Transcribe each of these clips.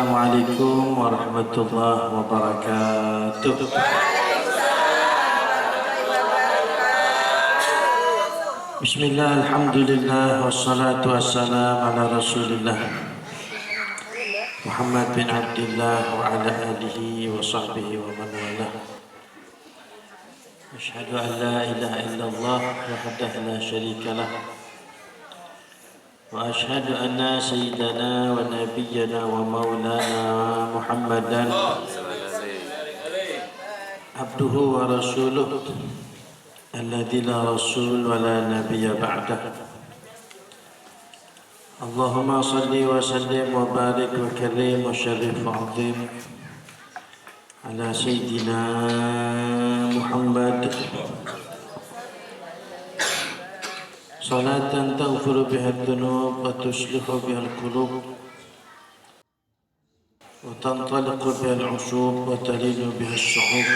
Assalamualaikum warahmatullahi wabarakatuh. Bismillah, alhamdulillah, wassalatu wassalam ala rasulillah Muhammad bin Abdillah wa ala alihi wa sahbihi wa man walah. Asyhadu an la ilaha illallah wahdahu la syarika lah wa asyhadu anna sayyidana wa nabiyyana wa maulana Muhammadan abduhu wa rasuluh alladzi la rasul wa la nabiyya ba'dah. Allahumma salli wa sallim wa barik wa karim wa syarif wa azim ala sayyidina Muhammad salatan taghfiru biha ad-dunub wa tuslihu biha al-qulub wa tantaliqu biha al-'ushub wa talinu biha ash-shu'ub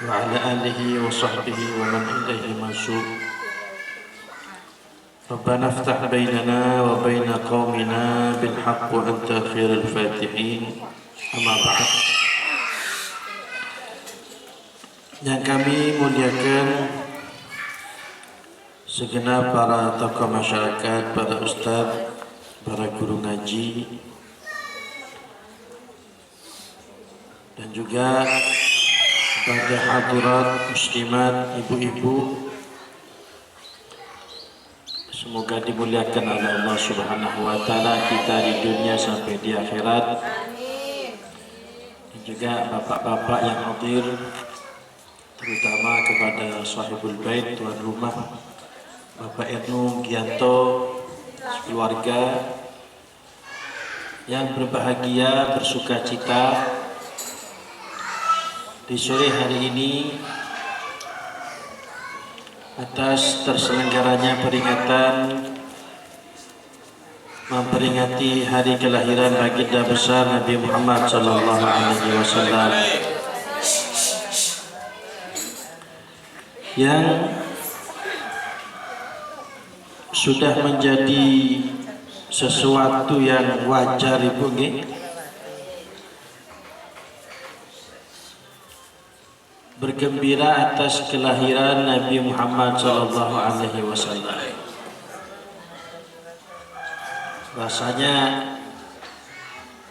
wa ala alihi wa sahbihi wa man ilayhi mansub. Rabbana iftah bainana wa baina qaumina bil haqq wa anta khairul fatihin. Amma ba'd. Yang kami muliakan segenap para tokoh masyarakat, para ustaz, para guru ngaji, dan juga pada hadirat muslimat, ibu-ibu, semoga dimuliakan oleh Allah Subhanahu wa taala kita di dunia sampai di akhirat. Dan juga bapak-bapak yang hadir, terutama kepada sahibul bait, tuan rumah Bapak Ernu Gianto, keluarga yang berbahagia, bersuka cita di sore hari ini atas terselenggaranya peringatan memperingati hari kelahiran baginda besar Nabi Muhammad sallallahu alaihi wasallam yang sudah menjadi sesuatu yang wajar, ibu nggih, bergembira atas kelahiran Nabi Muhammad sallallahu alaihi wasallam.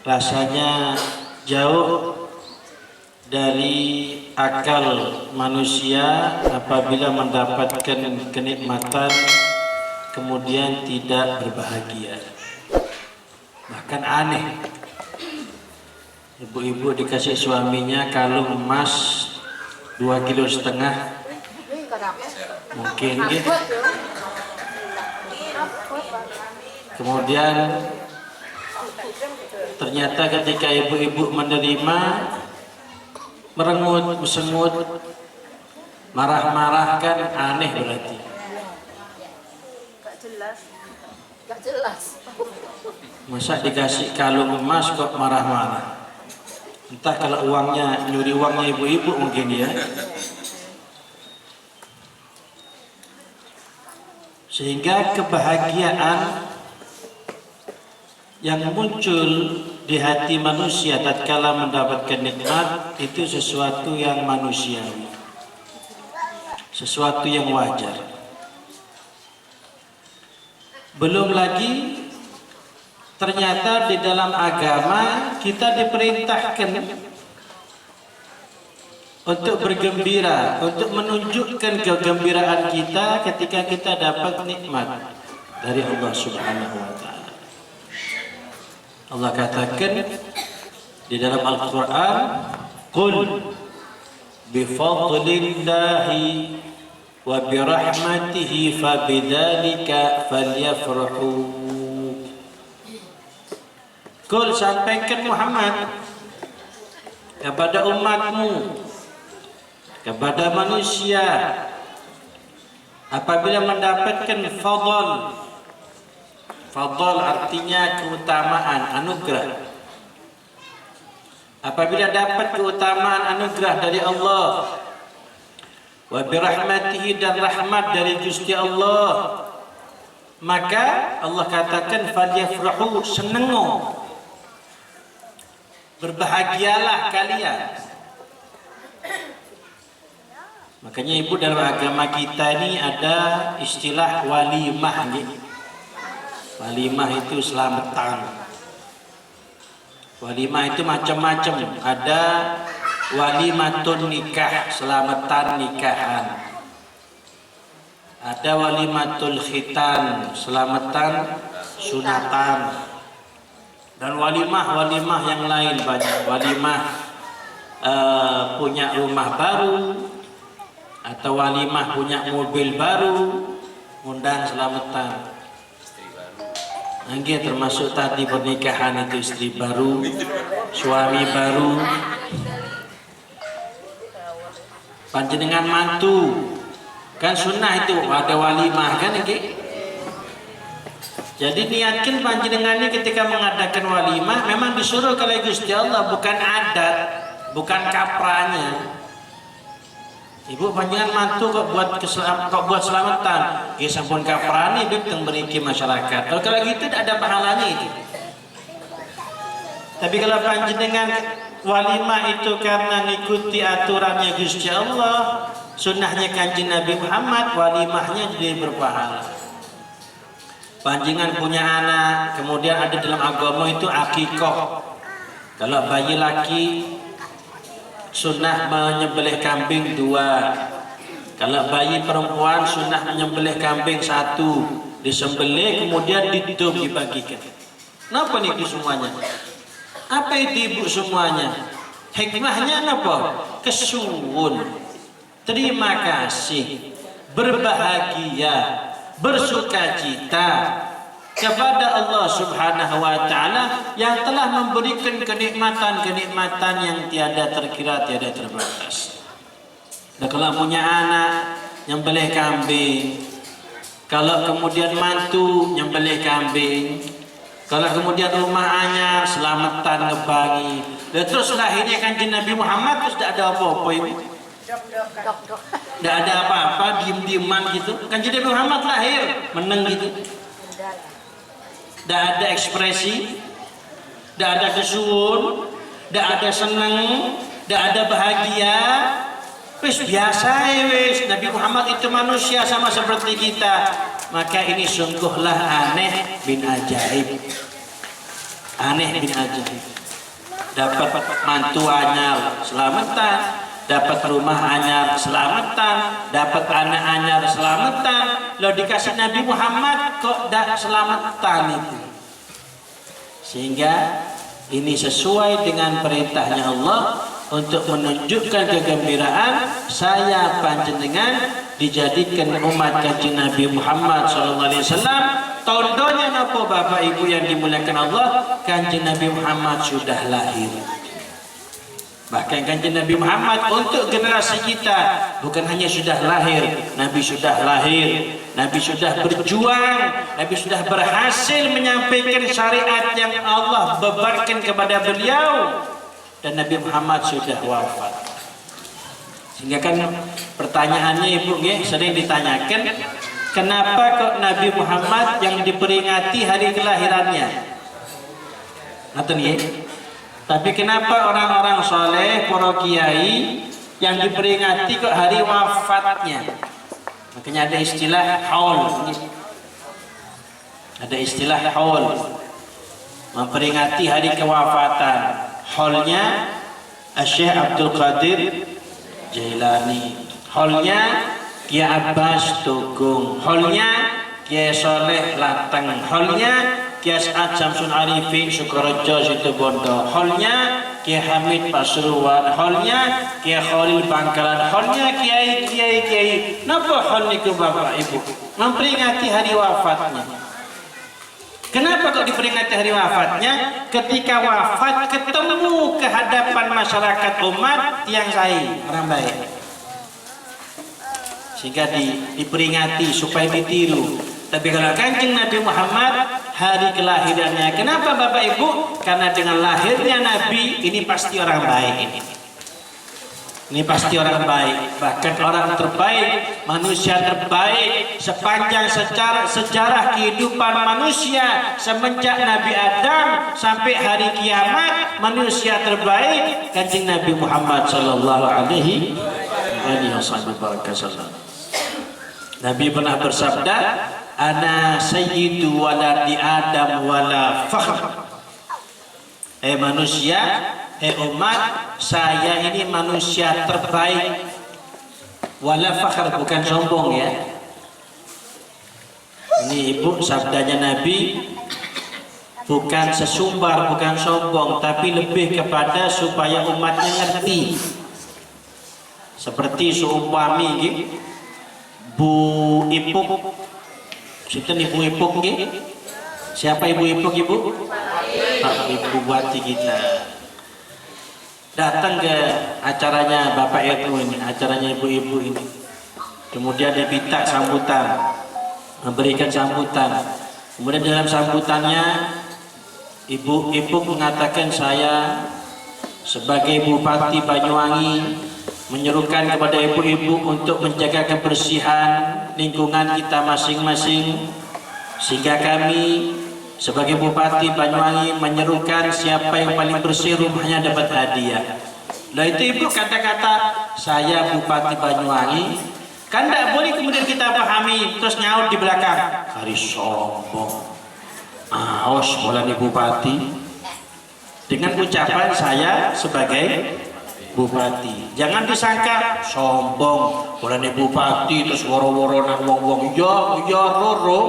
Rasanya jauh dari akal manusia apabila mendapatkan kenikmatan kemudian tidak berbahagia. Bahkan aneh, ibu-ibu dikasih suaminya kalung emas 2,5 kilo, mungkin gitu. Kemudian ternyata ketika ibu-ibu menerima, merengut, mesengut, marah-marah, kan aneh berarti. Gak jelas. Masa dikasih kalung emas kok marah-marah? Entah kalau uangnya, nyuri uangnya ibu-ibu mungkin ya. Sehingga kebahagiaan yang muncul di hati manusia tatkala mendapatkan nikmat itu sesuatu yang manusiawi, sesuatu yang wajar. Belum lagi ternyata di dalam agama kita diperintahkan untuk bergembira, untuk menunjukkan kegembiraan kita ketika kita dapat nikmat dari Allah Subhanahu wa taala. Allah katakan di dalam Al-Qur'an, "Qul bi fadlillahi wa bi rahmatihi fabidzalika falyafrahu." Qul, sampaikan Muhammad kepada umatmu, kepada manusia, apabila mendapatkan fadl. Fadl artinya keutamaan, anugerah. Apabila dapat keutamaan anugerah dari Allah, wa birahmatihi, dan rahmat dari Gusti Allah, maka Allah katakan falyafrahu, senengo. Berbahagialah kalian. Makanya ibu, dalam agama kita ini ada istilah walimah. Walimah itu selamatan. Walimah itu macam-macam. Ada walimatun nikah, selamatan nikahan. Ada walimatul khitan, selamatan sunatan. Dan walimah yang lain banyak. Walimah punya rumah baru, atau walimah punya mobil baru, undang selamatan. Angge termasuk tadi pernikahan itu, istri baru, suami baru, panjenengan mantu, kan sunnah itu ada walimah kan Angge. Jadi niatkan panjenengan ini ketika mengadakan walimah memang disuruh oleh Gusti Allah, bukan adat, bukan kapranya. Ibu panjangan mantu kok buat selamatan, ya sampun kaprani bib teng beriki masyarakat. Kalau gitu tidak ada pahalanya itu. Tapi kalau panjenengan walimah itu karena ngikuti aturannya Gusti Allah, sunnahnya Kanjeng Nabi Muhammad, walimahnya jadi berpahala. Panjenengan punya anak, kemudian ada dalam agama itu akikoh. Kalau bayi laki sunnah menyembelih kambing 2. Kalau bayi perempuan sunnah menyembelih kambing 1, disembelih kemudian didum dibagikan. Kenapa nih itu semuanya? Apa itu ibu semuanya? Hikmahnya apa? Kesuwun, terima kasih, berbahagia, bersukacita kepada Allah Subhanahu wa Ta'ala yang telah memberikan kenikmatan-kenikmatan yang tiada terkira, tiada terbatas. Dan kalau punya anak nyembelih kambing, kalau kemudian mantu nyembelih kambing, kalau kemudian rumah anyar selamatan ngebangi, dan terus lahirnya Kanjeng Nabi Muhammad, terus tidak ada apa-apa ini. Tidak ada apa-apa, diem-dieman gitu. Kanjeng Nabi Muhammad lahir meneng gitu. Tidak ada ekspresi, tidak ada kesuwun, tidak ada seneng, tidak ada bahagia. Wis biasa ya wis. Nabi Muhammad itu manusia sama seperti kita. Maka ini sungguhlah aneh bin ajaib. Aneh bin ajaib. Dapat mantu anyar selamatan, dapat rumah anyar selamatan, dapat anak anyar selamatan. Lalu dikasih Nabi Muhammad kok tidak selamatan itu. Sehingga ini sesuai dengan perintahnya Allah untuk menunjukkan kegembiraan saya panjenengan dijadikan umat Kanjeng Nabi Muhammad SAW. Tondonya napa Bapak Ibu yang dimuliakan Allah, Kanjeng Nabi Muhammad sudah lahir. Bahkan Kanjeng Nabi Muhammad untuk generasi kita bukan hanya sudah lahir, Nabi sudah lahir, Nabi sudah berjuang, Nabi sudah berhasil menyampaikan syariat yang Allah bebankan kepada beliau, dan Nabi Muhammad sudah wafat. Sehingga kan pertanyaannya Ibu sering ditanyakan, kenapa kok Nabi Muhammad yang diperingati hari kelahirannya? Ngaten nggih. Tapi kenapa orang-orang soleh, para kiai yang diperingati kok hari wafatnya? Makanya ada istilah haul. Ada istilah haul, memperingati hari kewafatan. Haulnya Syekh Abdul Qadir Jailani, haulnya Kiai Abbas Tugung, haulnya Kiai Soleh Lateng, haulnya Kiai Syamsul Arifin Sukorejo Situbondo, haulnya Kiai Hamid Pasuruan, haulnya Kiai Khalil Bangkalan, haulnya Kiai. Napa haul niku Bapak Ibu? Memperingati hari wafatnya. Kenapa kok diperingati hari wafatnya? Ketika wafat ketemu ke hadapan masyarakat umat yang baik, orang baik. Sehingga diperingati supaya ditiru. Tapi kalau Kanjeng Nabi Muhammad hari kelahirannya, kenapa Bapak Ibu? Karena dengan lahirnya Nabi ini pasti orang baik ini. Ini pasti orang baik, bahkan orang terbaik, manusia terbaik sepanjang sejarah kehidupan manusia semenjak Nabi Adam sampai hari kiamat. Manusia terbaik Kanjeng Nabi Muhammad sallallahu alaihi wasallam. Nabi pernah bersabda, "Ana sayyidu waladi Adam wala fakhr." Manusia, umat, saya ini manusia terbaik, wala fakhr, bukan sombong ya. Ini ibu, sabdanya Nabi bukan sesumbar, bukan sombong, tapi lebih kepada supaya umatnya ngerti. Seperti seumpami Bu Ipuk, sinten Ibu Ipuk nggih? Siapa Ibu Ipuk, Ibu? Ibu Bupati kita datang ke acaranya Bapak RW ini, acaranya ibu-ibu ini. Kemudian dia minta sambutan, memberikan sambutan. Kemudian dalam sambutannya Ibu Ipuk mengatakan, saya sebagai Bupati Banyuwangi menyerukan kepada ibu-ibu untuk menjaga kebersihan lingkungan kita masing-masing, sehingga kami sebagai Bupati Banyuwangi menyerukan siapa yang paling bersih rumahnya dapat hadiah. Nah itu ibu kata-kata saya Bupati Banyuwangi, kan tidak boleh kemudian kita pahami terus nyaut di belakang, hari sombong, aos boleh Bupati, dengan ucapan saya sebagai Bupati. Jangan disangka sombong boleh Bupati terus woro-woro nang wong-wong ya roro.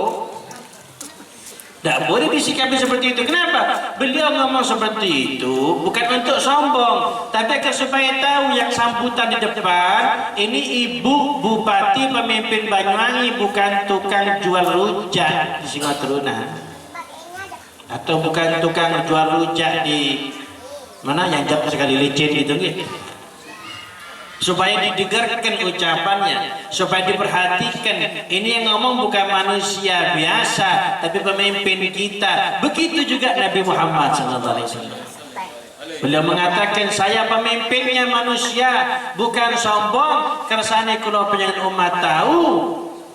Tidak boleh disikapi seperti itu. Kenapa? Beliau ngomong seperti itu bukan untuk sombong, tapi agar supaya tahu yang sambutan di depan ini ibu Bupati pemimpin Banyuwangi, bukan tukang jual rujak di Singateruna, atau bukan tukang jual rujak di mana yang jam sekali licin gitu gitu. Supaya didengarkan ucapannya, supaya diperhatikan. Ini yang ngomong bukan manusia biasa, tapi pemimpin kita. Begitu juga Nabi Muhammad SAW. Beliau mengatakan, saya pemimpinnya manusia, bukan sombong. Kersane kula pengen umat tahu,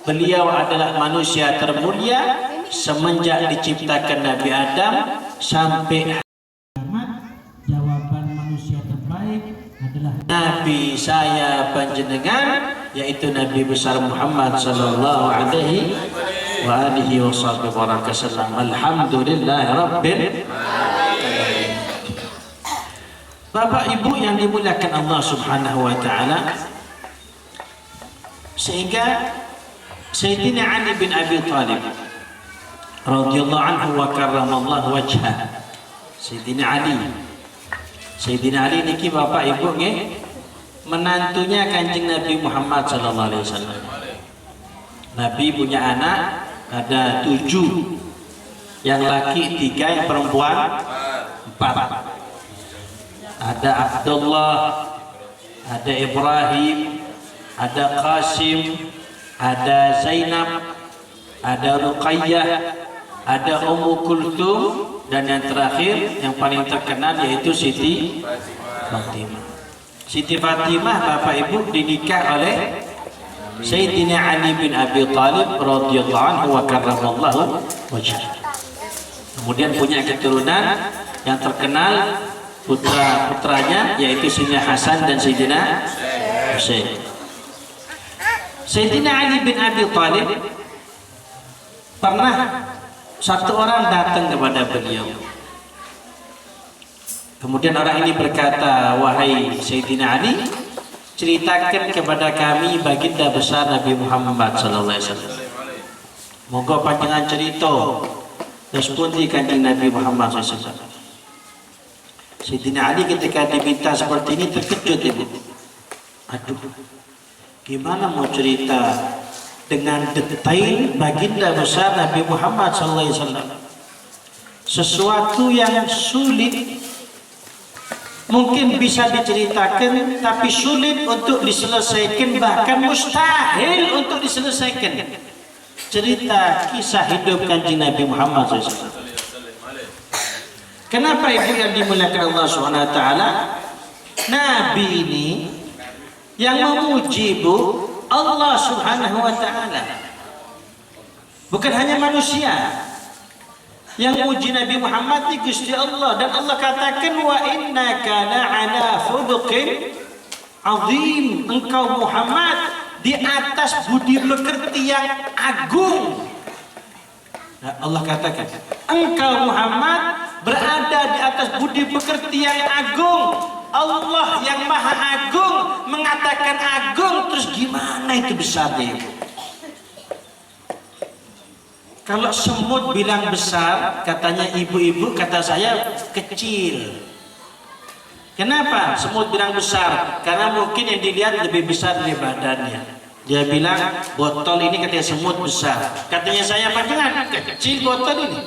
beliau adalah manusia termulia semenjak diciptakan Nabi Adam sampai jawaban manusia terbaik adalah Nabi saya panjenengan, yaitu Nabi besar Muhammad sallallahu alaihi wa alihi wasallam. Alhamdulillahirabbil alamin. Bapak Ibu yang dimuliakan Allah Subhanahu wa taala, sehingga Sayyidina Ali bin Abi Thalib radhiyallahu anhu wa karramallahu wajhah. Sayyidina Ali niki Bapak Ibu nggih menantunya Kanjeng Nabi Muhammad sallallahu alaihi wasallam. Nabi punya anak ada 7, yang laki 3, yang perempuan 4. Ada Abdullah, ada Ibrahim, ada Qasim, ada Zainab, ada Ruqayyah, ada Ummu Kulthum, dan yang terakhir yang paling terkenal yaitu Siti Fatimah. Siti Fatimah Bapak Ibu dinikah oleh Sayyidina Ali bin Abi Thalib radhiyallahu anhu wa karramallahu wajhah. Kemudian punya keturunan yang terkenal, putra-putranya yaitu Sayyidina Hasan dan Sayyidina Husain. Sayyidina Ali bin Abi Thalib pernah satu orang datang kepada beliau. Kemudian orang ini berkata, wahai Sayyidina Ali, ceritakan kepada kami baginda besar Nabi Muhammad sallallahu alaihi wasallam. Moga panjenengan cerita terus pundi Kanjeng Nabi Muhammad sallallahu alaihi wasallam. Sayyidina Ali ketika diminta seperti ini terkejut ibu. Aduh, gimana mau cerita dengan detail baginda besar Nabi Muhammad SAW, sesuatu yang sulit mungkin bisa diceritakan tapi sulit untuk diselesaikan, bahkan mustahil untuk diselesaikan. Cerita kisah hidup Kanjeng Nabi Muhammad SAW. Kenapa ibu yang dimuliakan Allah SWT? Nabi ini Yang memuji Bu Allah Subhanahu wa taala. Bukan hanya manusia. Yang muji Nabi Muhammad ni Gusti Allah, dan Allah katakan wa innaka la'ala khuluqin azim. Engkau Muhammad di atas budi pekerti yang agung. Nah, Allah katakan engkau Muhammad berada di atas budi pekerti yang agung. Allah yang maha agung mengatakan agung, terus gimana itu besarnya? Kalau semut bilang besar, katanya ibu-ibu, kata saya kecil. Kenapa semut bilang besar? Karena mungkin yang dilihat lebih besar dari badannya. Dia bilang botol ini katanya semut besar. Katanya saya panjenengan kecil botol ini.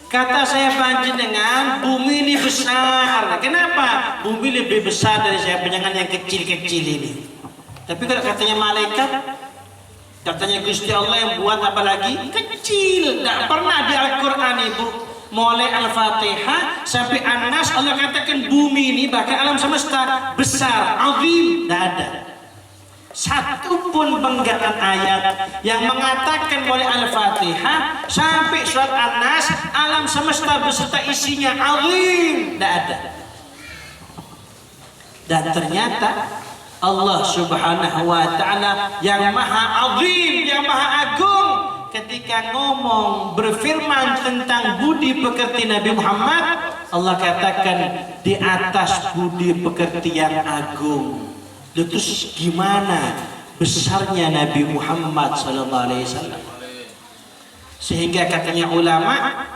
Kata saya panjenengan bumi ini besar. Kenapa? Bumi lebih besar dari saya panjenengan yang kecil-kecil ini. Tapi kalau katanya malaikat, katanya Gusti Allah yang buat apalagi kecil. Tidak pernah di Al-Quran Ibu, mulai Al-Fatihah sampai An-Nas Allah katakan bumi ini bahkan alam semesta besar, azim. Tidak ada satu pun benggalan ayat yang mengatakan mulai Al-Fatihah sampai surat An-Nas alam semesta beserta isinya azim. Tidak ada. Dan ternyata Allah Subhanahu wa taala yang maha azim, yang maha agung, ketika ngomong berfirman tentang budi pekerti Nabi Muhammad, Allah katakan di atas budi pekerti yang agung. Terus gimana besarnya Nabi Muhammad sallallahu alaihi wasallam? Sehingga katanya ulama,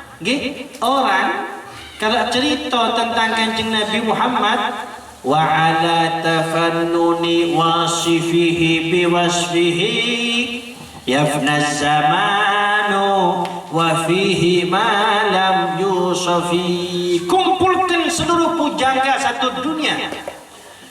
orang kalau cerita tentang Kanjeng Nabi Muhammad, wa ala tafannuni wasifihi biwasfihi yafna zamanu wa fihi ma lam yusafi. Kumpulkan seluruh pujangga satu dunia,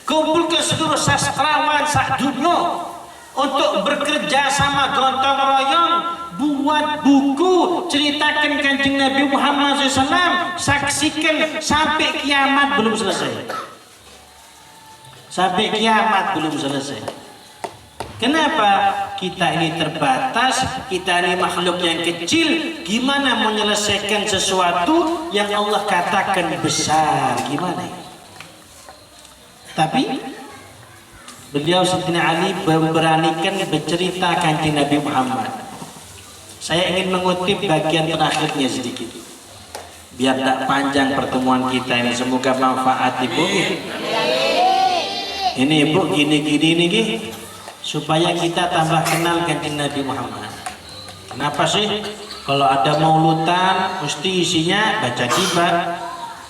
kumpulkan seluruh sastrawan sak dunia untuk bekerja sama gotong royong buat buku ceritakan Kanjeng Nabi Muhammad SAW, saksikan sampai kiamat belum selesai. Sampai kiamat belum selesai. Kenapa? Kita ini terbatas, kita ini makhluk yang kecil. Gimana menyelesaikan sesuatu yang Allah katakan besar? Gimana? Tapi beliau Sayyidina Ali memberanikan bercerita Kanjeng Nabi Muhammad. Saya ingin mengutip bagian terakhirnya sedikit, biar tak panjang pertemuan kita ini. Semoga manfaat Ibu. Ini Ibu gini-gini nih, supaya kita tambah kenal Kanjeng Nabi Muhammad. Kenapa sih kalau ada maulutan mesti isinya baca kibat,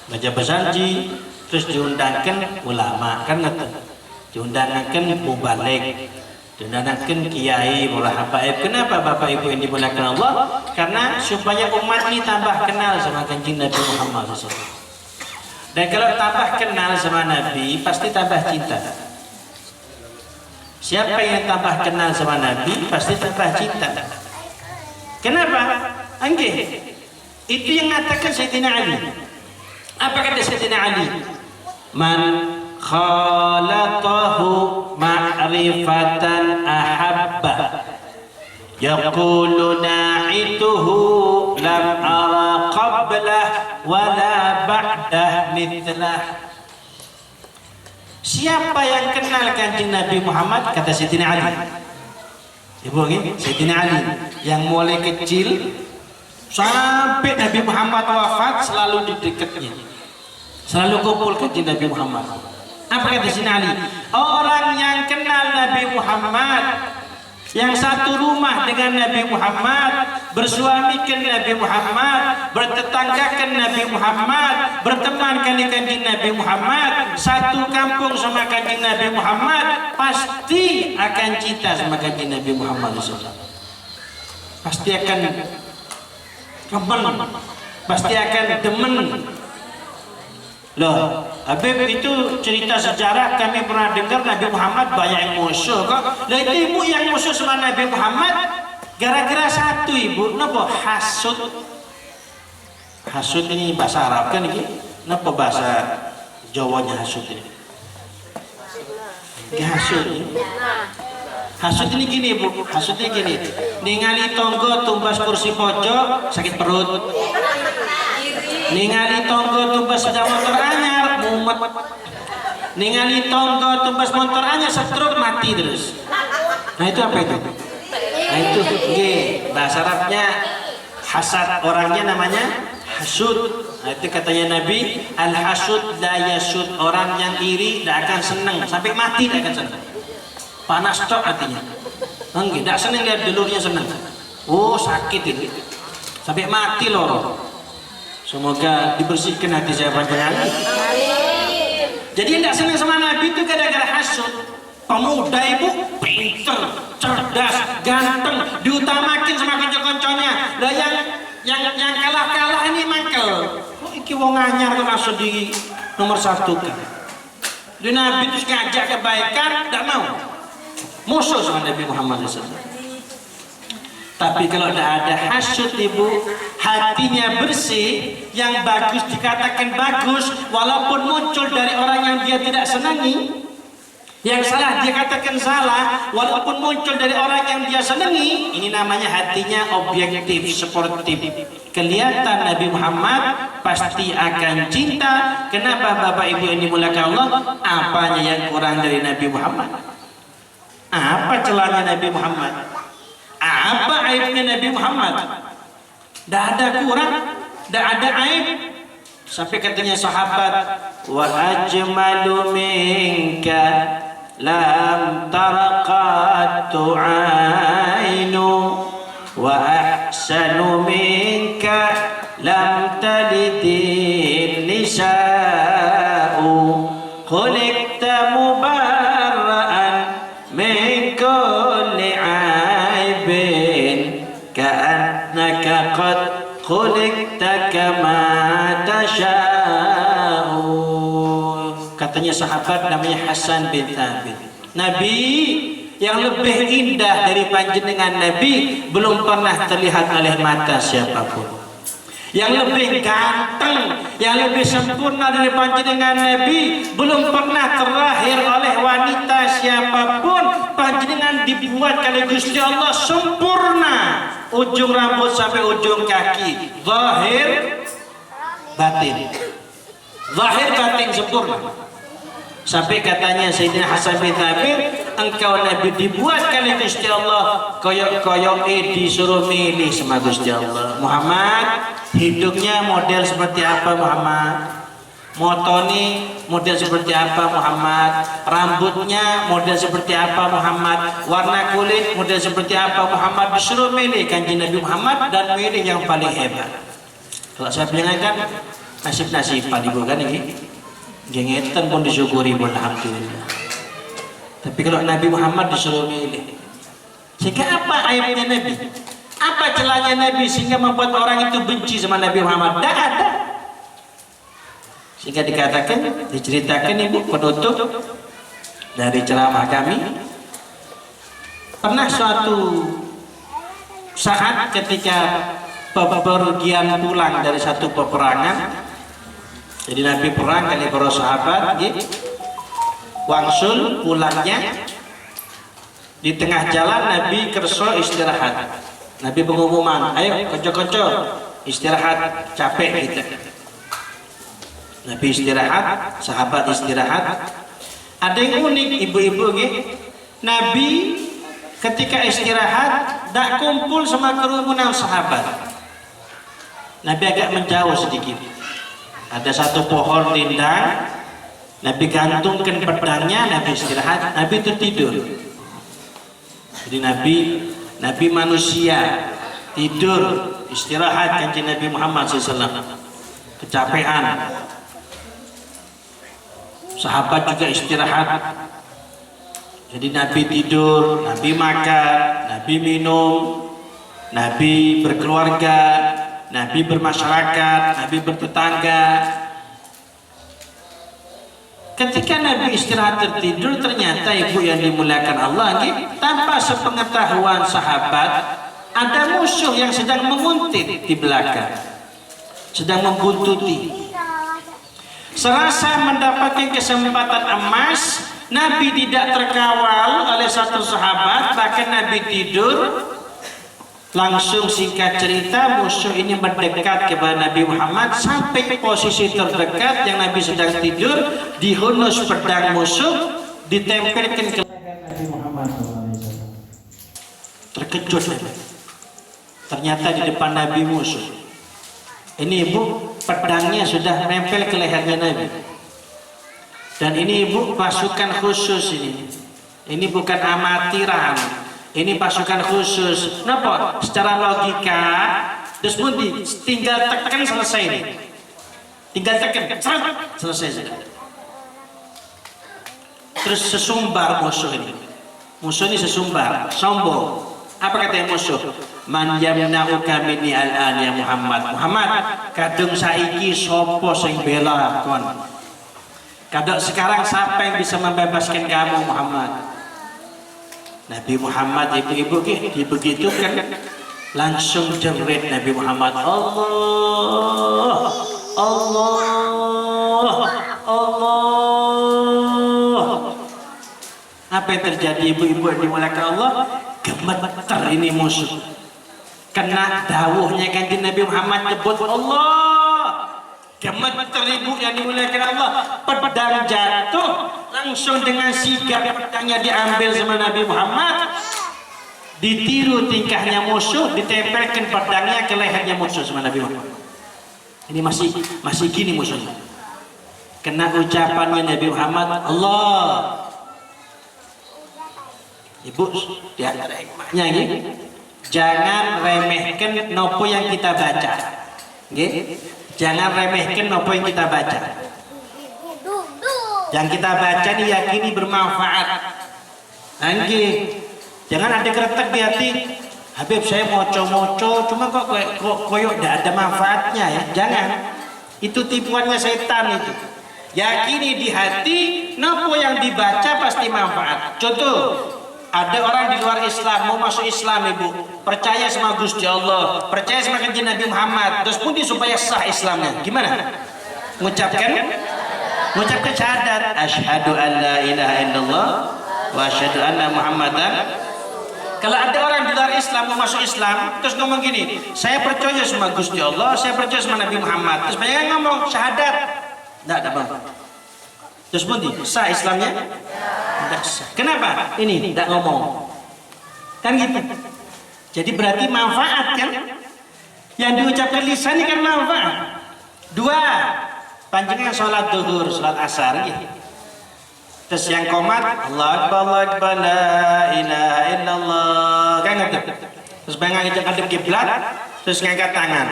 baca basanji, terus diundangkan ulama, kan itu diundangkan mubalik, diundangkan kiai, mullah habaib. Kenapa Bapak Ibu yang dimuliakan Allah? Karena supaya umat ini tambah kenal sama Kanjeng Nabi Muhammad SAW. Dan kalau tambah kenal sama Nabi, pasti tambah cinta. Siapa yang tambah kenal sama Nabi, pasti tambah cinta. Kenapa? Itu yang mengatakan Sayyidina Ali. Apa kata Sayyidina Ali? Man khalatahu ma'rifatan ahabba yaqulu na'ituhu lam ara qablah wala ba'dah mithlah. Siapa yang kenal Kanjeng Nabi Muhammad, kata Sayyidina Ali. Ibu Sayyidina Ali yang mulai kecil sampai Nabi Muhammad wafat selalu di dekatnya, selalu kumpul Kanjeng Nabi Muhammad. Apa kata Sayyidina Ali? Orang yang kenal Nabi Muhammad, yang satu rumah dengan Nabi Muhammad, bersuamikan Nabi Muhammad, bertetanggakan Nabi Muhammad, bertemankan dengan Kanjeng Nabi Muhammad, satu kampung sama Kanjeng Nabi Muhammad, pasti akan cinta sama Kanjeng Nabi Muhammad SAW. Pasti akan demen, pasti akan demen. Loh, Habib, itu cerita sejarah kami pernah dengar Nabi Muhammad banyak yang musuh kok. Lah itu ibu yang musuh sama Nabi Muhammad gara-gara satu Ibu, napa? Hasud. Hasud ini bahasa Arab kan ini? Napa bahasa Jawanya hasud ini? Hasud. Hasud ini gini Bu, hasudnya gini. Ningali tonggo tumbas kursi pojok sakit perut. Ningali tonggo tumbas sepeda motor anyar mumet. Ningali tonggo tumbas motor anyar stroke mati terus. Nah itu apa itu? Nah itu bahasa Arabnya hasad, orangnya namanya hasud. Nah, itu katanya Nabi, al-hasud la yasud, orang yang iri tidak akan senang sampai mati, tidak akan senang. Panas tok hatinya. Enggak, tidak senang lihat dulurnya senang. Oh sakit itu, sampai mati loh. Semoga dibersihkan hati saya panjenengan. Jadi tidak senang sama Nabi itu gara-gara hasud. Pemuda ibu pinter, cerdas, ganteng, diutamakin sama konco-konconya. Lah yang kalah ini mangkel. Iki wong anyar kok masuk di nomor 1 kan. Di Nabi itu ngajak kebaikan, tidak mau. Musuh sama Nabi Muhammad SAW. Tapi kalau tidak ada hasud ibu, hatinya bersih, yang bagus dikatakan bagus, walaupun muncul dari orang yang dia tidak senangi. Yang salah dia katakan salah, walaupun muncul dari orang yang dia senangi. Ini namanya hatinya objektif, sportif. Kelihatan Nabi Muhammad pasti akan cinta. Kenapa Bapak Ibu yang dimuliakan Allah? Apanya yang kurang dari Nabi Muhammad? Apa celahnya Nabi Muhammad? Apa aibnya Nabi Muhammad? Tidak ada kurang, tidak ada aib. Sampai katanya sahabat, wa ajmalu minka lam taraqatu ainu wa ahsanu minka lam talidin nisa'u khuliqta mubarra'an min kulli aibin ka'annaka qad khuliqta kama tasha'u. Katanya sahabat namanya Hasan bin Thabit, Nabi yang lebih indah dari panjenengan Nabi belum pernah terlihat oleh mata siapapun. Yang lebih ganteng, yang lebih sempurna dari panjenengan Nabi belum pernah terlahir oleh wanita siapapun. Panjenengan dibuat oleh Gusti Allah sempurna, ujung rambut sampai ujung kaki, zahir batin, zahir batin sempurna. Sampai katanya Sayyidina Hasan bin Thabit, engkau Nabi dibuat kali Gusti Allah koyok-koyok disuruh milih sama Gusti Allah. Muhammad hidungnya model seperti apa Muhammad? Motoni model seperti apa Muhammad? Rambutnya model seperti apa Muhammad? Warna kulit model seperti apa Muhammad? Disuruh milih Kanjeng Nabi Muhammad dan milih yang paling hebat. Kalau saya bilang kan nasib-nasib paling bukan ini. Gengetan pun disyukuri pun alhamdulillah. Tapi kalau Nabi Muhammad disuruh milih, sehingga apa aibnya Nabi? Apa celahnya Nabi sehingga membuat orang itu benci sama Nabi Muhammad? Tidak ada. Sehingga dikatakan, diceritakan ibu penutup dari ceramah kami, pernah suatu saat ketika bepergian pulang dari satu peperangan. Jadi Nabi perang kali para sahabat, wangsul pulangnya di tengah jalan Nabi kerso istirahat. Nabi pengumuman, ayo konco-konco istirahat, capek kita. Nabi istirahat, sahabat istirahat. Ada yang unik ibu-ibu Nabi ketika istirahat tidak kumpul sama kerumunan sahabat. Nabi agak menjauh sedikit. Ada satu pohon rindang, Nabi gantungkan pedangnya, Nabi istirahat, Nabi tertidur. Jadi Nabi manusia tidur istirahat. Kanjeng Nabi Muhammad SAW kecapean, sahabat juga istirahat. Jadi Nabi tidur, Nabi makan, Nabi minum, Nabi berkeluarga, Nabi bermasyarakat, Nabi bertetangga. Ketika Nabi istirahat tertidur, ternyata ibu yang dimuliakan Allah, tanpa sepengetahuan sahabat, ada musuh yang sedang menguntit di belakang, sedang membuntuti. Serasa mendapatkan kesempatan emas, Nabi tidak terkawal oleh satu sahabat, bahkan Nabi tidur. Langsung singkat cerita, musuh ini mendekat kepada Nabi Muhammad sampai posisi terdekat yang Nabi sedang tidur, dihunus pedang musuh, ditempelkan ke leher Nabi Muhammad SAW. Terkejut Nabi. Ternyata di depan Nabi musuh. Ini ibu, pedangnya sudah nempel ke lehernya Nabi. Dan ini ibu pasukan khusus ini. Ini bukan amatiran. Ini pasukan khusus. Kenapa? Secara logika, terus pun tinggal tekan selesai nih. Tinggal tekan, selesai sudah. Terus sesumbar musuh ini. Musuh ini sesumbar, sombong. Apa kata musuh? Man yamna'uka minni al-an ya Muhammad. Muhammad, kadung saiki sopo sing bela kon. Kadang sekarang siapa yang bisa membebaskan kamu Muhammad? Nabi Muhammad ibu-ibu dibegitukan, langsung jerit Nabi Muhammad, Allah, Allah, Allah. Apa yang terjadi ibu-ibu yang dimuliakan Allah? Gemeter ini musuh. Kena dawuhnya kanjeng Nabi Muhammad nyebut Allah. Gemeter ibu yang dimuliakan Allah, pedang jatuh, langsung dengan sigap pedangnya diambil sama Nabi Muhammad, ditiru tingkahnya musuh, ditempelkan pedangnya ke lehernya musuh sama Nabi Muhammad. Ini masih gini musuhnya. Kena ucapannya Nabi Muhammad, Allah. Ibu, di antara hikmahnya ini, jangan remehkan nopo yang kita baca. Nggih? Jangan remehkan apa yang kita baca. Yang kita baca diyakini bermanfaat. Anjing, jangan ada kretek di hati. Habib saya moco-moco, cuma kok koyok tidak ada manfaatnya ya. Jangan. Itu tipuannya setan itu. Yakini di hati, nopo yang dibaca pasti manfaat. Contoh. Ada orang di luar Islam mau masuk Islam ibu, percaya sama Gusti Allah, percaya sama kanjeng Nabi Muhammad, terus pun supaya sah Islamnya. Gimana? Mengucapkan syahadat, asyhadu an la ilaha illallah wa asyhadu anna Muhammadan. Kalau ada orang di luar Islam mau masuk Islam, terus ngomong gini, saya percaya sama Gusti Allah, saya percaya sama Nabi Muhammad, terus banyak ngomong syahadat, tidak ada bang. Terus pun sah Islamnya? Kenapa? Ini tidak ngomong. Kan gitu. Jadi berarti manfaat kan? Yang diucapkan lisan ini kan manfaat. Dua, panjangnya sholat duhur, sholat asar. Ya. Terus yang komat, Allah Akbar, Allah Akbar, la ilaha illallah. Kan gitu. Terus ngajak ngadep kiblat, terus ngangkat tangan.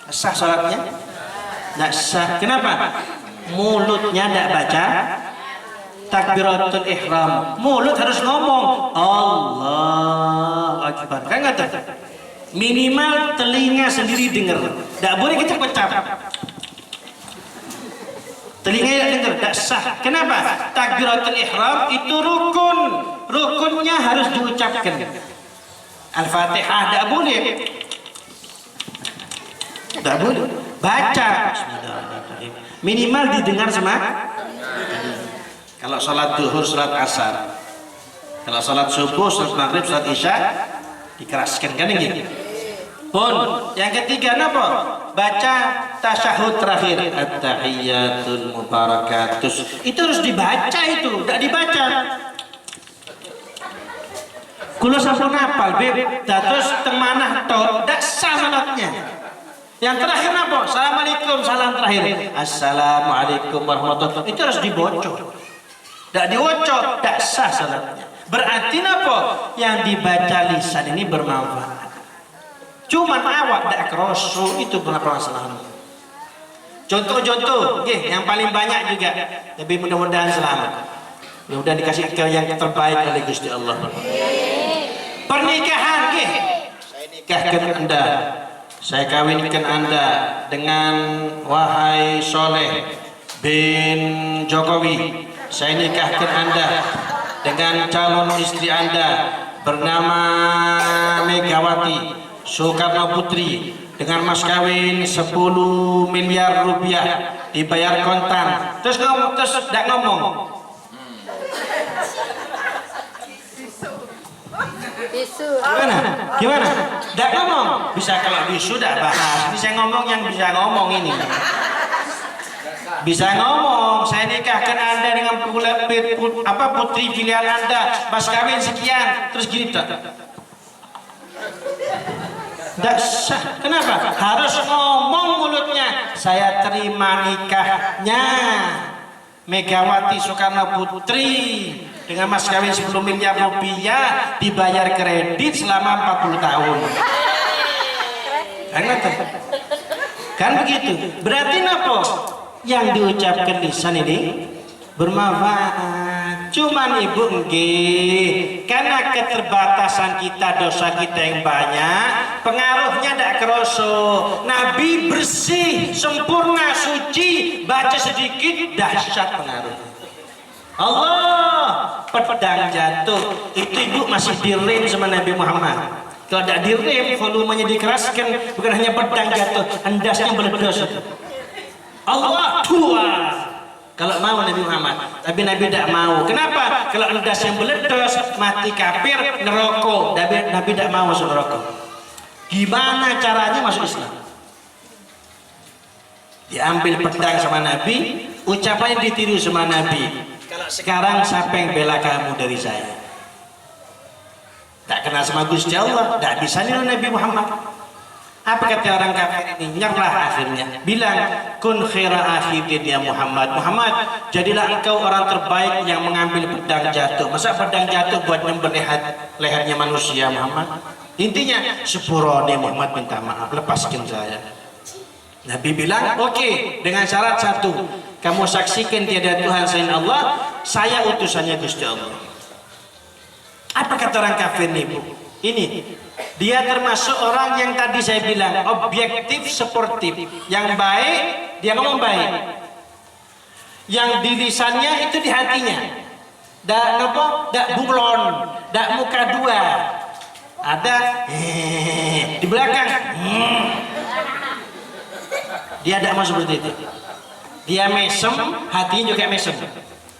Sah sholatnya? Tidak sah. Kenapa? Mulutnya tidak baca takbiratul ihram. Mulut harus ngomong Allah Akbar. Kan nggak tahu? Minimal telinga sendiri dengar. Tidak boleh kecap-kecap. Telinga tidak dengar, tidak sah. Kenapa? Takbiratul ihram itu rukun. Rukunnya harus diucapkan. Al-Fatihah tidak boleh. Tidak boleh. Baca minimal didengar sama. Kalau sholat duhur, sholat asar, kalau sholat subuh, sholat maghrib, sholat isya dikeraskan kan ini. Pun yang ketiga apa? Baca tasyahud terakhir, at-tahiyyatul mubarakatus. Itu harus dibaca, itu tidak dibaca. Kulo sampun hafal beb, terus temanah tok, tidak sah salatnya. Yang terakhir apa? Assalamualaikum, salam terakhir. Assalamualaikum warahmatullahi wabarakatuh. Itu harus dibocor. Tidak dibocor, tidak sah salatnya. Berarti apa? Yang dibaca lisan ini bermanfaat. Cuma awak tidak kerosu, itu berapa masalah. Contoh-contoh, yang paling banyak juga. Tapi mudah-mudahan selamat. Ya udah dikasih ke yang terbaik oleh Gusti Allah. Pernikahan, saya nikahkan Anda. Saya kawinkan Anda dengan wahai Soleh bin Jokowi. Saya nikahkan Anda dengan calon istri Anda bernama Megawati Soekarno Putri dengan mas kawin 10 miliar rupiah dibayar kontan, terus tidak ngomong. Gimana? Tidak ngomong. Bisa kalau bisu tidak bahas. Ini saya ngomong yang bisa ngomong ini. Bisa ngomong. Saya nikahkan Anda dengan putri pilihan Anda. Mas kawin sekian. Terus gini tak? Tidak sah. Kenapa? Harus ngomong mulutnya. Saya terima nikahnya Megawati Soekarno Putri dengan mas kawin 10 miliar rupiah dibayar kredit selama 40 tahun. Kan begitu. Berarti apa? Yang diucapkan lisan ini bermanfaat. Cuman ibu nggih, karena keterbatasan kita, dosa kita yang banyak, pengaruhnya tidak kerasa. Nabi bersih, sempurna, suci, baca sedikit dahsyat pengaruh. Allah, pedang jatuh, itu ibu masih direm sama Nabi Muhammad. Kalau tidak direm, volumenya dikeraskan, bukan hanya pedang jatuh, endasnya meledos. Allah tua. Kalau mau Nabi Muhammad, tapi Nabi tidak mau. Kenapa? Kalau endas yang meledos, mati kafir, neraka. Nabi tidak mau masuk neraka. Gimana caranya masuk Islam? Diambil pedang sama Nabi, ucapannya ditiru sama Nabi. Kalau sekarang siapa yang bela kamu dari saya? Tak kenal sama Gusti Allah, tak bisa niru Nabi Muhammad. Apa kata orang kafir ini? Nyerah akhirnya. Bilang, kun khaira akhidin ya Muhammad. Muhammad, jadilah engkau orang terbaik yang mengambil pedang jatuh. Masa pedang jatuh buat nyember lehernya manusia Muhammad? Intinya, sepurone Muhammad minta maaf, lepaskan saya. Nabi bilang, oke, dengan syarat satu. Kamu saksikan tiada Tuhan selain Allah, saya utusannya Gusti Allah. Apa kata orang kafir nih, Bu? Ini, dia termasuk orang yang tadi saya bilang objektif sportif, yang baik dia ngomong baik, yang di lisannya itu di hatinya, dak bunglon, dak muka dua, ada di belakang, dia tidak mau seperti itu. Dia mesem, hatinya juga mesem.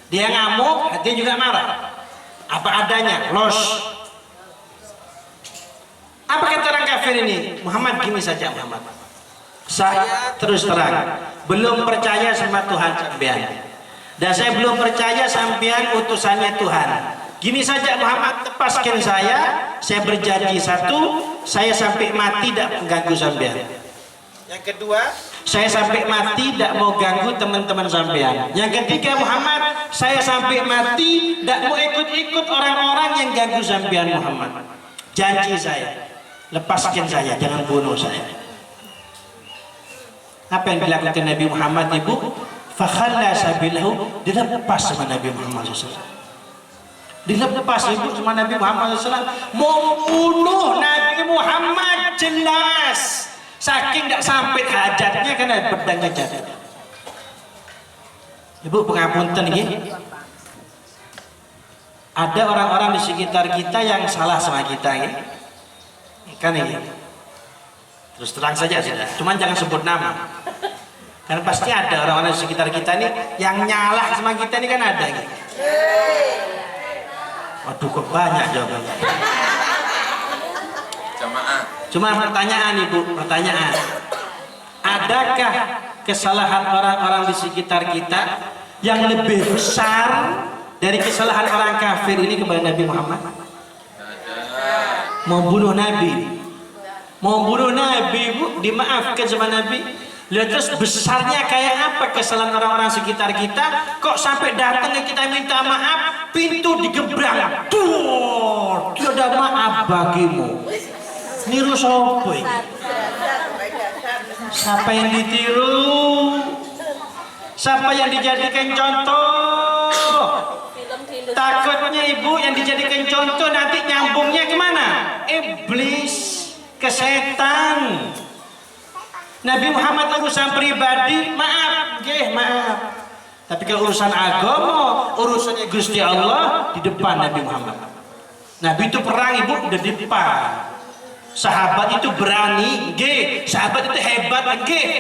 Dia ngamuk, hatinya juga marah. Apa adanya, los. Apa kata orang kafir ini? Muhammad, gini saja Muhammad, saya terus terang belum percaya sama Tuhan sampean, dan saya belum percaya sampean utusannya Tuhan. Gini saja Muhammad, lepaskan saya berjanji satu, saya sampai mati tidak mengganggu sampean. Yang kedua, saya sampai mati tidak mau ganggu teman-teman sampean. Yang ketiga Muhammad, saya sampai mati tidak mau ikut-ikut orang-orang yang ganggu sampean Muhammad. Janji saya. Lepaskan saya, jangan bunuh saya. Apa yang dilakukan Nabi Muhammad, ibu? Fakhalla sabilahu, dilepas sama Nabi Muhammad SAW. Dilepas ibu sama Nabi Muhammad SAW. Mau bunuh Nabi Muhammad jelas. Saking tidak sampai hajatnya karena pedangnya jatuh. Ibu pengapunten ini. Ada orang-orang di sekitar kita yang salah sama kita ini. Kan ini, terus terang saja sudah, cuman jangan sebut nama, karena pasti ada orang-orang di sekitar kita nih yang nyalah sama kita nih, kan ada gitu. Waduh, kok banyak jawabannya. Cuma pertanyaan ibu, pertanyaan, adakah kesalahan orang-orang di sekitar kita yang lebih besar dari kesalahan orang kafir ini kepada Nabi Muhammad? Membunuh Nabi, Bu, dimaafkan sama Nabi. Lihat terus besarnya kayak apa kesalahan orang-orang sekitar kita, kok sampai datang ke kita minta maaf, pintu digebrang, tuh, tidak ada maaf bagimu. Niru sopo ini? Siapa yang ditiru? Siapa yang dijadikan contoh? Takutnya ibu yang dijadikan contoh nanti nyambungnya kemana? Iblis, ke setan. Nabi Muhammad urusan pribadi, maaf, maaf. Tapi kalau urusan agama, urusannya Gusti Allah di depan Nabi Muhammad. Nabi itu perang ibu udah di depan. Sahabat itu berani, sahabat itu hebat,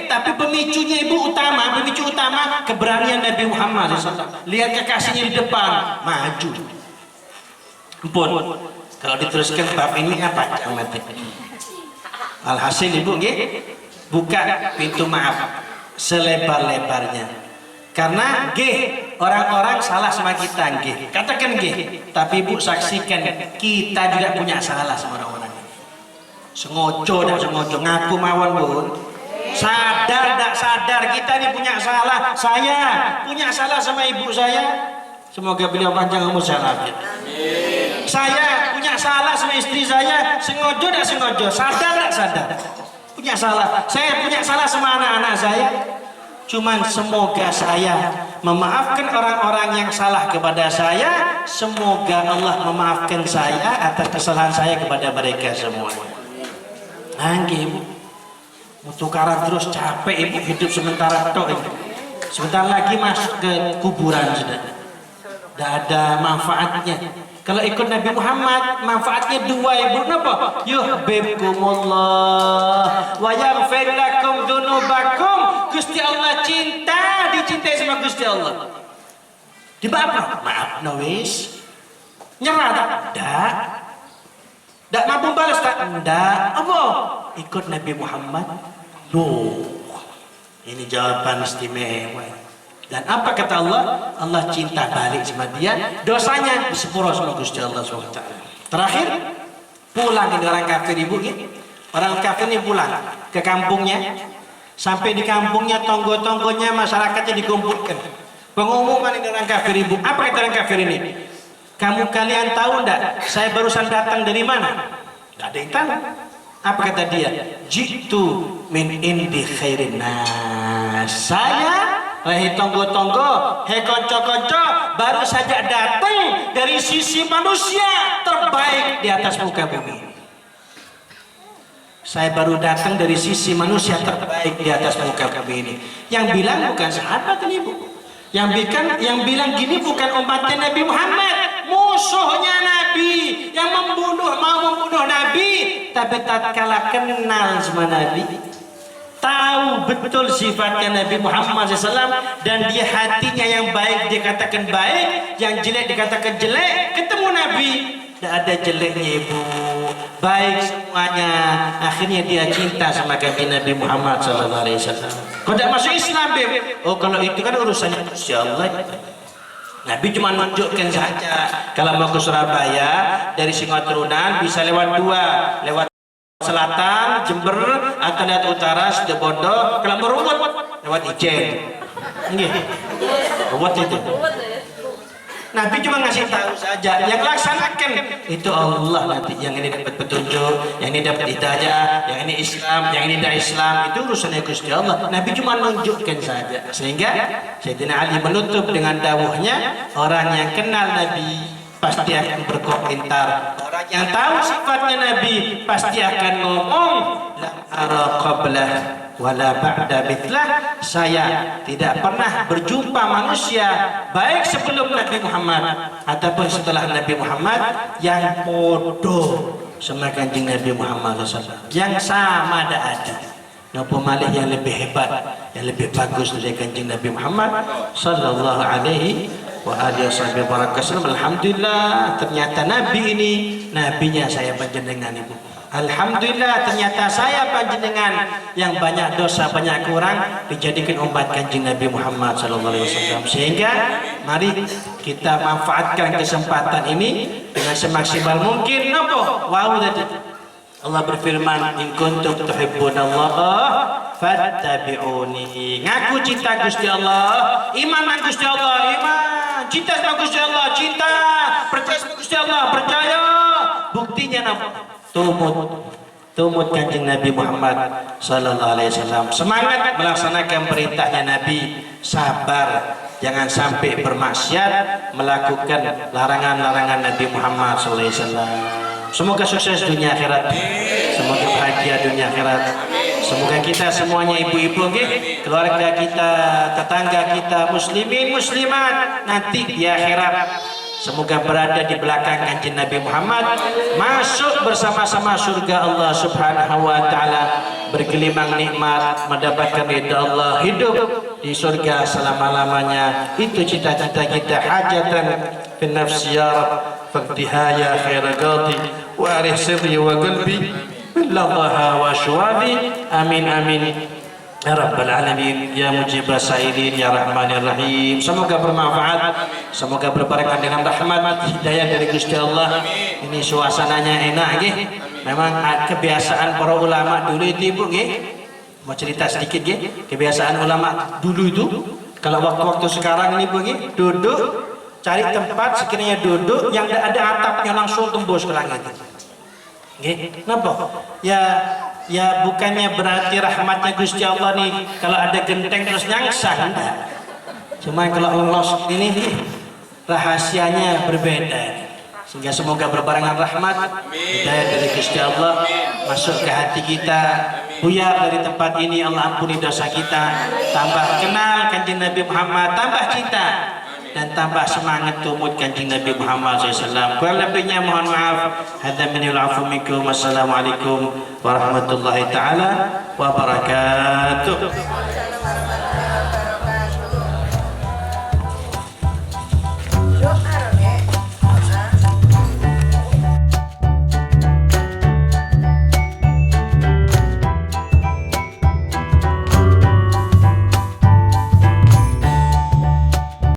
tapi pemicu utama keberanian Nabi Muhammad SAW. Lihat kekasihnya di depan, maju. Ampun, kalau diteruskan bab ini apa? Alhasil ibu, buka pintu maaf selebar-lebarnya. Karena orang-orang salah sama kita, katakan tapi ibu saksikan kita juga punya salah sama orang-orang. Sengojo dan sengojo ngaku mawon pun sadar tak sadar kita ini punya salah. Saya punya salah sama ibu saya, semoga beliau panjang umur saya. Saya punya salah sama istri saya, sengojo tak sengojo, sadar tak sadar punya salah. Saya punya salah sama anak-anak saya. Cuman semoga saya memaafkan orang-orang yang salah kepada saya, semoga Allah memaafkan saya atas kesalahan saya kepada mereka semua. Ibu mau tukaran terus, capek ibu hidup sementara tok ibu. Sebentar lagi masuk ke kuburan sudah. Tidak ada manfaatnya. Kalau ikut Nabi Muhammad manfaatnya dua ibu. Napa? Yuhibbukumullah wa yaghfir lakum dzunubakum. Gusti Allah cinta, dicintai sama Gusti Allah. Dibapak, maaf wis. Nyerah tak? Tidak. Tak mampu balas tak? Tidak. Apa? Ikut Nabi Muhammad. Loh, ini jawaban istimewa. Dan apa kata Allah? Allah cinta balik sama dia. Dosanya disepuro sama Gusti Allah SWT. Terakhir, pulang ini orang kafir ibu. Orang kafir ini pulang ke kampungnya. Sampai di kampungnya, tonggo-tonggonya, masyarakatnya dikumpulkan. Pengumuman ini orang kafir ibu. Apa kata orang kafir ini? Kalian tahu enggak, saya barusan datang dari mana? Enggak ada yang tahu. Apa kata dia? Jitu min indi khairin nas. Saya, hei tonggo-tonggo, hei konco-konco, baru saja datang dari sisi manusia terbaik di atas muka bumi. Saya baru datang dari sisi manusia terbaik di atas muka bumi ini. Yang bilang bukan sahabat ini bu. Yang bilang gini bukan umatnya Nabi Muhammad, musuhnya Nabi yang mau membunuh Nabi, tapi tatkala kenal sama Nabi, tahu betul sifatnya Nabi Muhammad SAW, dan dia hatinya yang baik dikatakan baik, yang jelek dikatakan jelek, ketemu Nabi tidak ada jeleknya ibu, baik semuanya. Akhirnya dia cinta sama kanjeng Nabi Muhammad SAW. Kau tidak masuk Islam beb? Oh kalau itu kan urusannya Gusti Allah. Nabi cuma menunjukkan saja. Kalau mau ke Surabaya dari Singoturunan bisa lewat dua, lewat selatan Jember atau lewat utara Situbondo. Kalau mau ruwet lewat Ijen. Ruwet itu. Nabi cuma ngasih tahu saja, yang laksanakan itu Allah nanti. Yang ini dapat petunjuk, yang ini dapat hidayah, yang ini Islam, yang ini tidak Islam, itu urusannya Gusti Allah. Nabi cuma menunjukkan saja. Sehingga Sayyidina Ali menutup dengan dawuhnya, orang yang kenal Nabi pasti akan berkomentar. Orang yang tahu sifatnya Nabi pasti akan ngomong, la ara qablah wala ba'da mithlah. Saya tidak pernah berjumpa manusia baik sebelum Nabi Muhammad ataupun setelah Nabi Muhammad yang bodoh sama kanjeng Nabi Muhammad SAW. Yang sama ada. Napa malih yang lebih hebat, yang lebih bagus dari kanjeng Nabi Muhammad sallallahu alaihi wa alihi wasallam. Alhamdulillah, ternyata Nabi ini nabinya saya panjenengan ibu. Alhamdulillah, ternyata saya panjenengan yang banyak dosa, banyak kurang dijadikan umat kanjeng Nabi Muhammad sallallahu alaihi wasallam. Sehingga mari kita manfaatkan kesempatan ini dengan semaksimal mungkin. Napa? Wow tadi. Allah berfirman, in kuntum tuhibbunallah fattabi'uni. Ngaku cinta Gusti Allah, iman nang Gusti Allah, iman, cinta sama Gusti Allah, cinta, percaya sama Gusti Allah, percaya. Buktinya napa? Tumut kanjeng Nabi Muhammad sallallahu alaihi wasallam. Semangat melaksanakan perintahnya Nabi, sabar, jangan sampai bermaksiat, melakukan larangan-larangan Nabi Muhammad sallallahu alaihi wasallam. Semoga sukses dunia akhirat, semoga bahagia dunia akhirat. Semoga kita semuanya ibu-ibu, keluarga kita, tetangga kita, muslimin muslimat, nanti di akhirat Semoga berada di belakang kanjeng Nabi Muhammad, masuk bersama-sama surga Allah Subhanahu wa taala, bergelimang nikmat, mendapatkan ridha Allah, hidup di surga selama-lamanya. Itu cita-cita kita. Hajatan fi nafsi ya Rabb faktiha ya khair qadi wa arih sirri wa qalbi billaha wa syuwabi. Amin amin ya rabbal alamin ya mujibas sa'ilin ya rahmanir rahim. Semoga bermanfaat, semoga berbarengan dengan rahmat hidayah dari Gusti Allah. Ini suasananya enak nggih. Memang kebiasaan para ulama dulu itu Ibu nggih. Mau cerita sedikit nggih, kebiasaan ulama dulu itu kalau waktu-waktu sekarang ini Bu nggih, duduk cari tempat sekiranya duduk yang ada atapnya langsung tembus ke langit. Nggih, napa? Ya bukannya berarti rahmatnya Gusti Allah nih kalau ada genteng terus nyangsang, enggak. Cuma kalau lolos ini nih rahasianya berbeda. Sehingga semoga berbarengan rahmat hidayah dari Gusti Allah masuk ke hati kita, buyar dari tempat ini. Allah ampuni dosa kita, tambah kenal kanjeng Nabi Muhammad, tambah cinta dan tambah semangat tumut kanjeng Nabi Muhammad SAW. Kurang lebihnya mohon maaf. Hadza minil afu minkum. Wassalamualaikum warahmatullahi taala wabarakatuh.